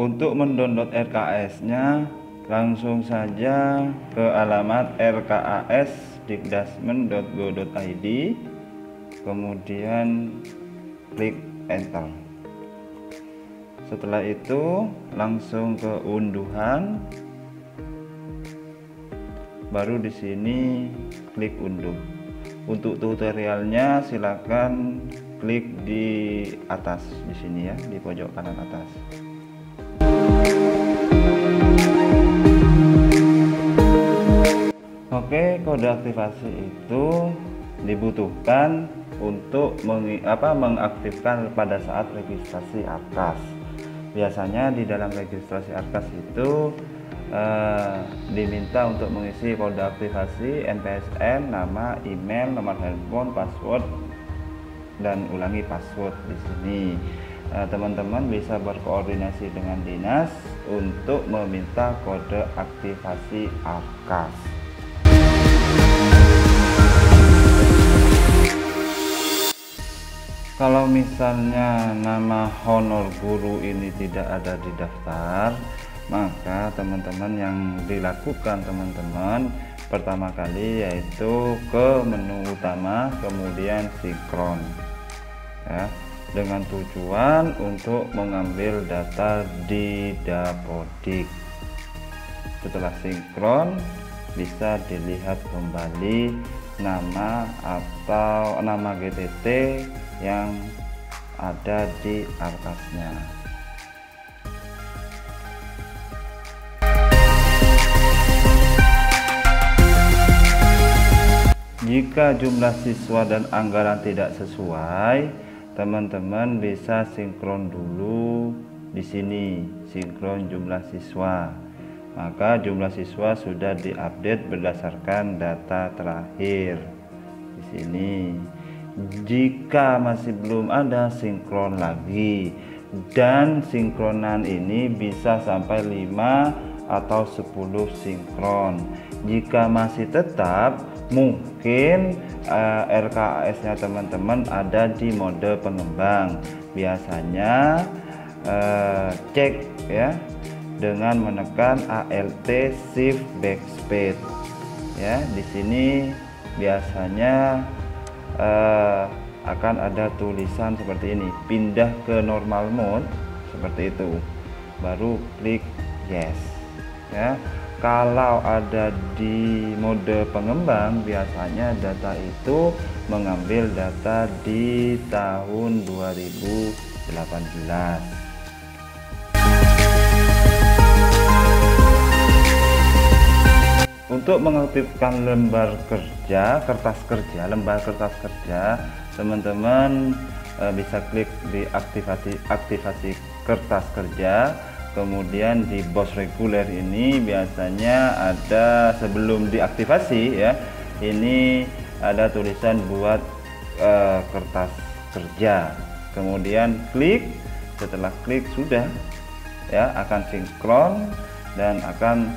Untuk mendownload RKS-nya langsung saja ke alamat rkas.dikdasmen.go.id, kemudian klik enter. Setelah itu langsung ke unduhan, baru di sini klik unduh. Untuk tutorialnya silakan klik di atas di sini ya, di pojok kanan atas. Oke, kode aktivasi itu dibutuhkan untuk mengaktifkan pada saat registrasi Arkas. Biasanya di dalam registrasi Arkas itu diminta untuk mengisi kode aktivasi NPSN, nama, email, nomor handphone, password, dan ulangi password di sini. Teman-teman bisa berkoordinasi dengan dinas untuk meminta kode aktivasi Arkas. Kalau misalnya nama honor guru ini tidak ada di daftar, maka teman-teman yang dilakukan teman-teman pertama kali yaitu ke menu utama, kemudian sinkron ya, dengan tujuan untuk mengambil data di Dapodik. Setelah sinkron bisa dilihat kembali nama atau nama GTT yang ada di Arkasnya. Jika jumlah siswa dan anggaran tidak sesuai, teman-teman bisa sinkron dulu di sini, sinkron jumlah siswa. Maka jumlah siswa sudah diupdate berdasarkan data terakhir di sini. Jika masih belum ada, sinkron lagi, dan sinkronan ini bisa sampai 5 atau 10 sinkron. Jika masih tetap, mungkin RKS-nya teman-teman ada di mode pengembang. Biasanya cek ya dengan menekan ALT Shift Backspace ya. Di sini biasanya akan ada tulisan seperti ini, pindah ke normal mode seperti itu, baru klik yes ya. Kalau ada di mode pengembang, biasanya data itu mengambil data di tahun 2018. Untuk mengaktifkan lembar kerja, lembar kertas kerja, teman-teman bisa klik di aktivasi kertas kerja. Kemudian di bos reguler ini biasanya ada sebelum diaktifasi ya, ini ada tulisan buat kertas kerja. Kemudian klik, setelah klik sudah ya, akan sinkron dan akan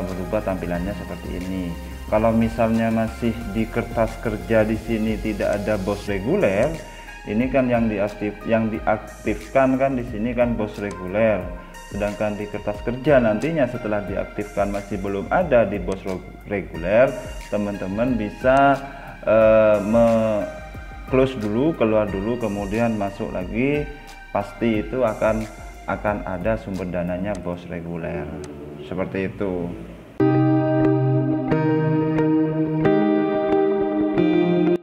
berubah tampilannya seperti ini. Kalau misalnya masih di kertas kerja di sini tidak ada bos reguler, ini kan yang diaktifkan kan di sini kan bos reguler. Sedangkan di kertas kerja nantinya setelah diaktifkan masih belum ada di bos reguler, teman-teman bisa close dulu, keluar dulu, kemudian masuk lagi, pasti itu akan ada sumber dananya bos reguler. Seperti itu.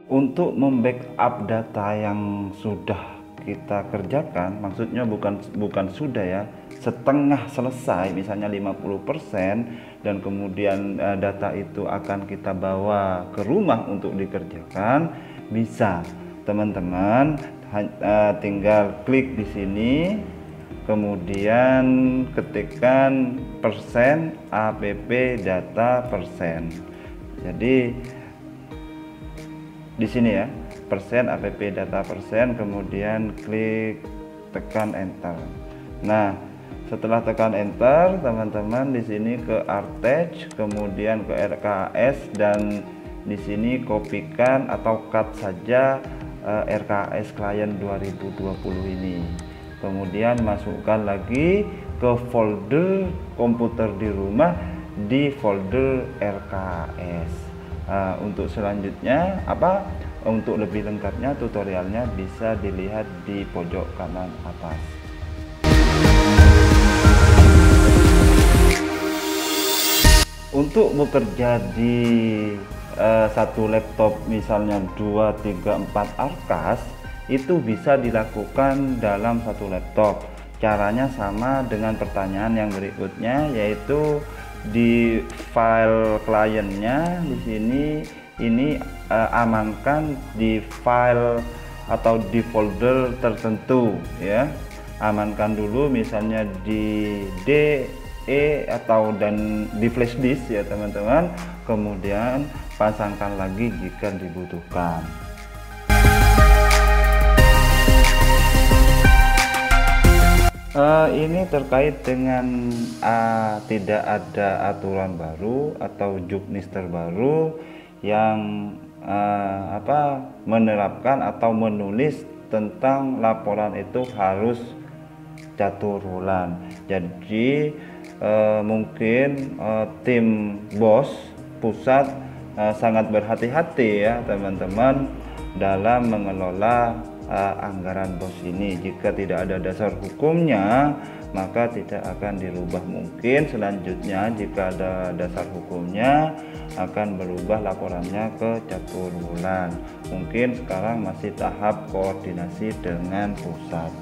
Untuk membackup data yang sudah kita kerjakan, maksudnya bukan sudah ya, setengah selesai, misalnya 50%, dan kemudian data itu akan kita bawa ke rumah untuk dikerjakan, bisa teman-teman tinggal klik di sini, kemudian ketikkan persen app data persen. Jadi di sini ya, persen app data persen, kemudian klik tekan enter. Nah, setelah tekan enter, teman-teman di sini ke Artech, kemudian ke RKS, dan di sini kopikan atau cut saja RKS klien 2020 ini. Kemudian masukkan lagi ke folder komputer di rumah di folder RKS. Untuk selanjutnya untuk lebih lengkapnya tutorialnya bisa dilihat di pojok kanan atas. Untuk bekerja di satu laptop misalnya 2, 3, 4 arkas itu bisa dilakukan dalam satu laptop. Caranya sama dengan pertanyaan yang berikutnya, yaitu di file kliennya di sini ini amankan di file atau di folder tertentu ya. Amankan dulu misalnya di D, E atau dan di flash disk ya teman-teman. Kemudian pasangkan lagi jika dibutuhkan. Ini terkait dengan tidak ada aturan baru atau juknis terbaru yang menerapkan atau menulis tentang laporan itu harus catur bulan. Jadi mungkin tim BOS pusat sangat berhati-hati ya teman-teman dalam mengelola anggaran BOS ini. Jika tidak ada dasar hukumnya maka tidak akan dirubah. Mungkin selanjutnya jika ada dasar hukumnya akan berubah laporannya ke catur bulan. Mungkin sekarang masih tahap koordinasi dengan pusat.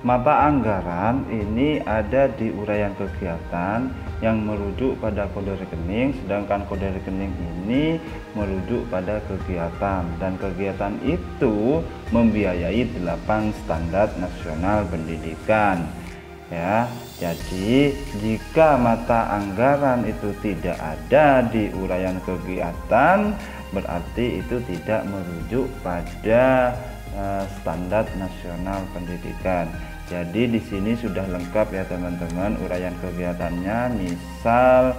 Mata anggaran ini ada di uraian kegiatan yang merujuk pada kode rekening, sedangkan kode rekening ini merujuk pada kegiatan, dan kegiatan itu membiayai 8 standar nasional pendidikan ya. Jadi jika mata anggaran itu tidak ada di uraian kegiatan, berarti itu tidak merujuk pada standar nasional pendidikan. Jadi di sini sudah lengkap ya teman-teman uraian kegiatannya, misal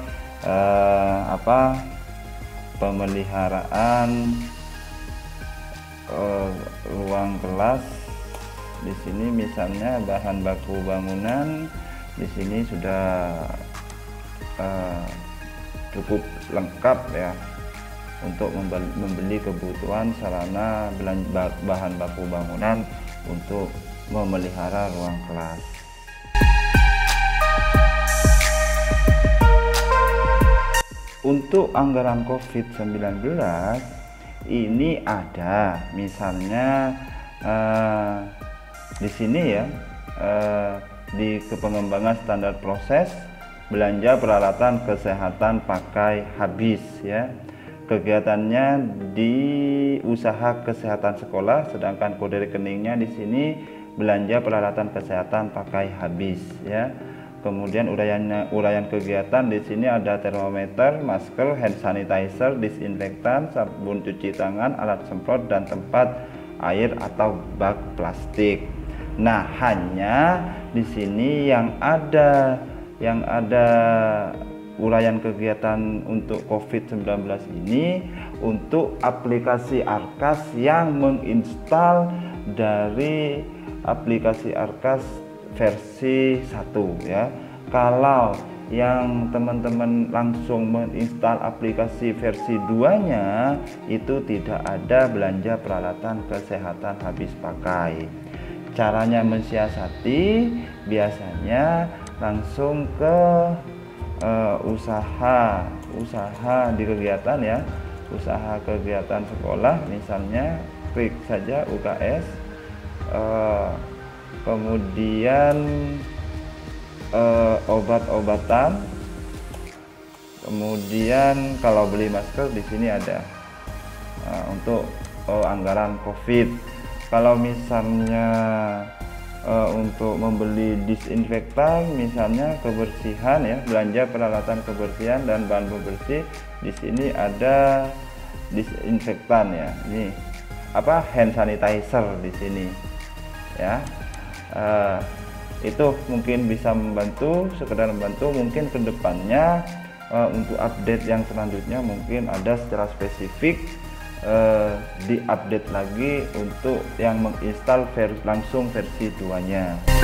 pemeliharaan ruang kelas. Di sini misalnya bahan baku bangunan, di sini sudah cukup lengkap ya untuk membeli kebutuhan sarana bahan baku bangunan untuk memelihara ruang kelas. Untuk anggaran COVID-19 ini ada misalnya di sini ya, di pengembangan standar proses belanja peralatan kesehatan pakai habis ya. Kegiatannya di usaha kesehatan sekolah, sedangkan kode rekeningnya di sini belanja peralatan kesehatan pakai habis ya. Kemudian uraian kegiatan di sini ada termometer, masker, hand sanitizer, disinfektan, sabun cuci tangan, alat semprot, dan tempat air atau bak plastik. Nah, hanya di sini yang ada uraian kegiatan untuk COVID-19 ini untuk aplikasi Arkas yang menginstal dari aplikasi Arkas versi 1 ya. Kalau yang teman-teman langsung menginstal aplikasi versi 2-nya itu tidak ada belanja peralatan kesehatan habis pakai. Caranya mensiasati biasanya langsung ke usaha di kegiatan ya, usaha kegiatan sekolah, misalnya klik saja UKS, kemudian obat-obatan, kemudian kalau beli masker di sini ada untuk anggaran COVID. Kalau misalnya untuk membeli disinfektan, misalnya kebersihan ya, belanja peralatan kebersihan dan bahan pembersih, di sini ada disinfektan ya, ini hand sanitizer di sini ya. Itu mungkin bisa membantu, sekedar membantu. Mungkin kedepannya untuk update yang selanjutnya mungkin ada secara spesifik diupdate lagi untuk yang menginstal langsung versi 2-nya.